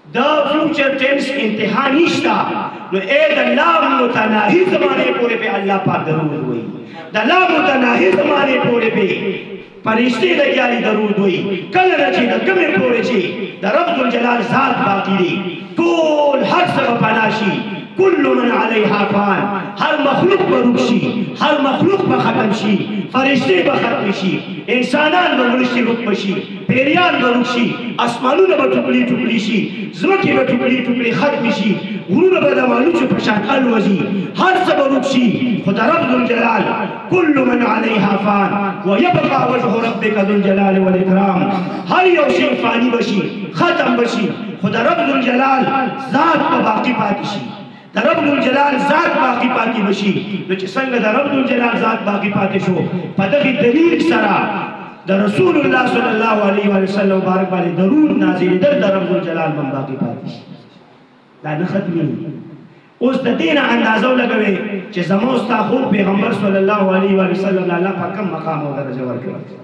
دا فیوچر ٹینس انتہا نشتا نو اے دا لا متناہی زمانے پورے پہ اللہ پاک درود ہوئی دا لا متناہی زمانے پورے پہ پرشتے لگیاری درود ہوئی کل رچی دا کمی پورے چی دا رب ذوالجلال ذات باقی دی کول حق سب پناشی کل من علیہا فان ہر مخلوق برکشی ہر مخلوق بختم شی فرشتے بختم شی انسانان بمرشتی رکم شی پیریان برکشی اسمانون بٹکلی ٹکلی شی زمکی بٹکلی ٹکلی ختم شی غرور بدمانو چو پشان الوزی ہر سب رکشی خدا رب ذوالجلال کل من علیہا فان ویبقى وجه ربک ذوالجلال والاکرام ہر یو شی فانی بشی ختم بشی خدا رب ذوالجلال ذات پا باقی پاتی شی دا رب ذوالجلال ذات باقی پاتی بشی نو چی سنگ دا رب ذوالجلال ذات باقی پاتی شو پدقی دلیل سرا دا رسول اللہ صلی اللہ علیہ وسلم بارک بالی درود نازل در دا رب ذوالجلال من باقی پاتی شی دا نختمی اس دا دین اندازو لگوے چی زموستا خوب پیغمبر صلی اللہ علیہ وسلم اللہ پا کم مقام و درجہ ورکر